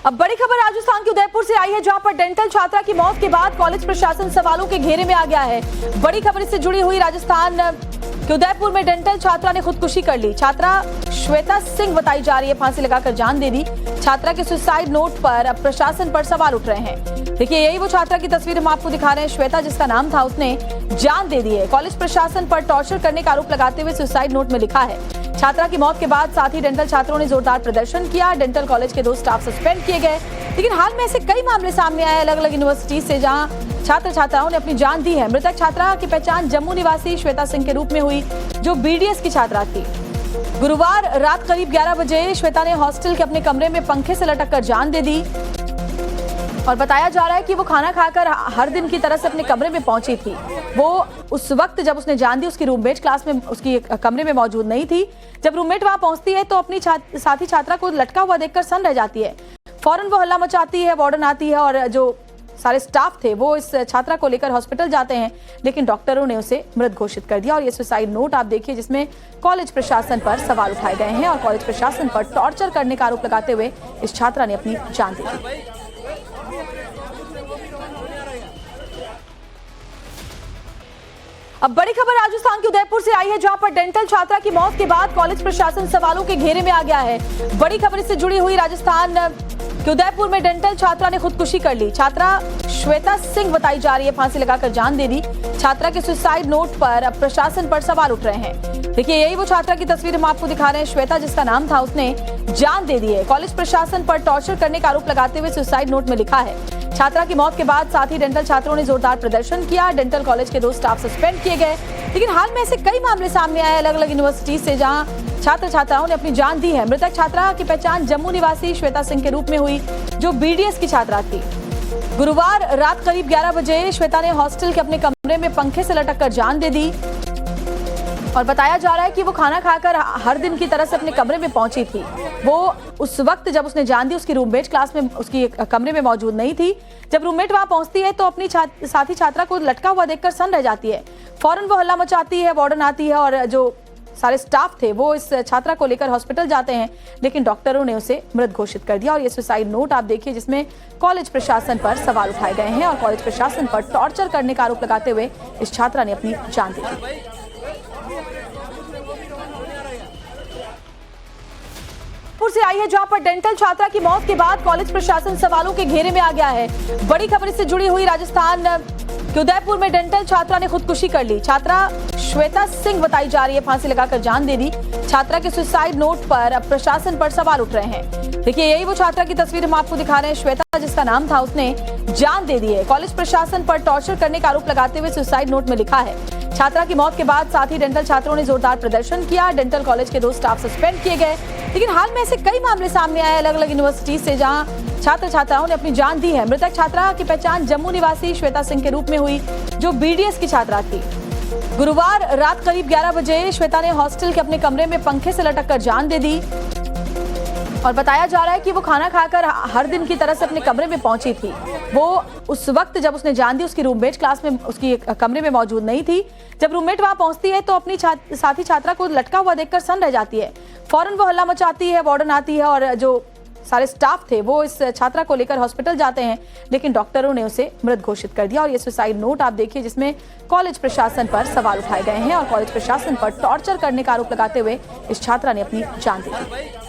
अब बड़ी खबर राजस्थान के उदयपुर से आई है, जहां पर डेंटल छात्रा की मौत के बाद कॉलेज प्रशासन सवालों के घेरे में आ गया है। बड़ी खबर इससे जुड़ी हुई राजस्थान के उदयपुर में डेंटल छात्रा ने खुदकुशी कर ली। छात्रा श्वेता सिंह बताई जा रही है फांसी लगाकर जान दे दी। छात्रा के सुसाइड नोट पर अब प्रशासन पर सवाल उठ रहे हैं। देखिए, यही वो छात्रा की तस्वीर हम आपको दिखा रहे हैं। श्वेता जिसका नाम था, उसने जान दे दी है। कॉलेज प्रशासन पर टॉर्चर करने का आरोप लगाते हुए सुसाइड नोट में लिखा है। छात्रा की मौत के बाद साथ ही डेंटल छात्रों ने जोरदार प्रदर्शन किया। डेंटल कॉलेज के 2 स्टाफ सस्पेंड किए गए। लेकिन हाल में ऐसे कई मामले सामने आए अलग अलग यूनिवर्सिटी से, जहां छात्र छात्राओं ने अपनी जान दी है। मृतक छात्रा की पहचान जम्मू निवासी श्वेता सिंह के रूप में हुई, जो BDS की छात्रा थी। गुरुवार रात करीब 11 बजे श्वेता ने हॉस्टल के अपने कमरे में पंखे से लटक कर जान दे दी और बताया जा रहा है कि वो खाना खाकर हर दिन की तरह से अपने कमरे में पहुंची थी। वो उस वक्त जब उसने जान दी, उसकी रूममेट क्लास में उसकी कमरे में मौजूद नहीं थी। जब रूममेट वहां पहुंचती है तो अपनी साथी छात्रा को लटका हुआ देखकर सन रह जाती है। फौरन वो हल्ला मचाती है, वार्डन आती है और जो सारे स्टाफ थे वो इस छात्रा को लेकर हॉस्पिटल जाते हैं, लेकिन डॉक्टरों ने उसे मृत घोषित कर दिया। और ये सुसाइड नोट आप देखिए, जिसमें कॉलेज प्रशासन पर सवाल उठाए गए हैं और कॉलेज प्रशासन पर टॉर्चर करने का आरोप लगाते हुए इस छात्रा ने अपनी जान दी थी। अब बड़ी खबर राजस्थान के उदयपुर से आई है, जहां पर डेंटल छात्रा की मौत के बाद कॉलेज प्रशासन सवालों के घेरे में आ गया है। बड़ी खबर इससे जुड़ी हुई राजस्थान के उदयपुर में डेंटल छात्रा ने खुदकुशी कर ली। छात्रा श्वेता सिंह बताई जा रही है फांसी लगाकर जान दे दी। छात्रा के सुसाइड नोट पर अब प्रशासन पर सवाल उठ रहे हैं। देखिए, यही वो छात्रा की तस्वीर हम आपको दिखा रहे हैं। श्वेता जिसका नाम था, उसने जान दे दी है। कॉलेज प्रशासन पर टॉर्चर करने का आरोप लगाते हुए सुसाइड नोट में लिखा है। छात्रा की मौत के बाद साथ ही डेंटल छात्रों ने जोरदार प्रदर्शन किया। डेंटल कॉलेज के 2 स्टाफ सस्पेंड किए गए। लेकिन हाल में ऐसे कई मामले सामने आए अलग अलग यूनिवर्सिटी से, जहां छात्र छात्राओं ने अपनी जान दी है। मृतक छात्रा की पहचान जम्मू निवासी श्वेता सिंह के रूप में हुई, जो BDS की छात्रा थी। गुरुवार रात करीब 11 बजे श्वेता ने हॉस्टल के अपने कमरे में पंखे से लटक कर जान दे दी और बताया जा रहा है कि वो खाना खाकर हर दिन की तरह से अपने कमरे में पहुंची थी। वो उस वक्त जब उसने जान दी, उसकी रूममेट क्लास में उसकी कमरे में मौजूद नहीं थी। जब रूममेट वहां पहुंचती है तो अपनी साथी छात्रा को लटका हुआ देखकर सन रह जाती है। फौरन वो हल्ला मचाती है, वार्डन आती है और जो सारे स्टाफ थे वो इस छात्रा को लेकर हॉस्पिटल जाते हैं, लेकिन डॉक्टरों ने उसे मृत घोषित कर दिया। और ये सुसाइड नोट आप देखिए, जिसमें कॉलेज प्रशासन पर सवाल उठाए गए हैं और कॉलेज प्रशासन पर टॉर्चर करने का आरोप लगाते हुए इस छात्रा ने अपनी जान दी थी। से आई है, जहां पर डेंटल छात्रा की मौत के बाद कॉलेज प्रशासन सवालों के घेरे में आ गया है। बड़ी खबर इससे जुड़ी हुई राजस्थान के उदयपुर में डेंटल छात्रा ने खुदकुशी कर ली। छात्रा श्वेता सिंह बताई जा रही है फांसी लगाकर जान दे दी। छात्रा के सुसाइड नोट पर अब प्रशासन पर सवाल उठ रहे हैं। देखिए, यही वो छात्रा की तस्वीर हम आपको दिखा रहे हैं। श्वेता जिसका नाम था, उसने जान दे दी है। कॉलेज प्रशासन पर टॉर्चर करने का आरोप लगाते हुए सुसाइड नोट में लिखा है। छात्रा की मौत के बाद साथ ही डेंटल छात्रों ने जोरदार प्रदर्शन किया। डेंटल कॉलेज के 2 स्टाफ सस्पेंड किए गए। लेकिन हाल में ऐसे कई मामले सामने आए अलग अलग यूनिवर्सिटी से, जहां छात्र छात्राओं ने अपनी जान दी है। मृतक छात्रा की पहचान जम्मू निवासी श्वेता सिंह के रूप में हुई, जो BDS की छात्रा थी। गुरुवार रात करीब 11 बजे श्वेता ने हॉस्टल के अपने कमरे में पंखे से लटक कर जान दे दी और बताया जा रहा है कि वो खाना खाकर हर दिन की तरह से अपने कमरे में पहुंची थी। वो उस वक्त जब उसने जान दी, उसकी रूममेट क्लास में उसकी कमरे में मौजूद नहीं थी। जब रूममेट वहां पहुंचती है तो अपनी साथी छात्रा को लटका हुआ देखकर सन रह जाती है। फौरन वो हल्ला मचाती है, वार्डन आती है और जो सारे स्टाफ थे वो इस छात्रा को लेकर हॉस्पिटल जाते हैं, लेकिन डॉक्टरों ने उसे मृत घोषित कर दिया। और ये सुसाइड नोट आप देखिए, जिसमें कॉलेज प्रशासन पर सवाल उठाए गए हैं और कॉलेज प्रशासन पर टॉर्चर करने का आरोप लगाते हुए इस छात्रा ने अपनी जान दी थी।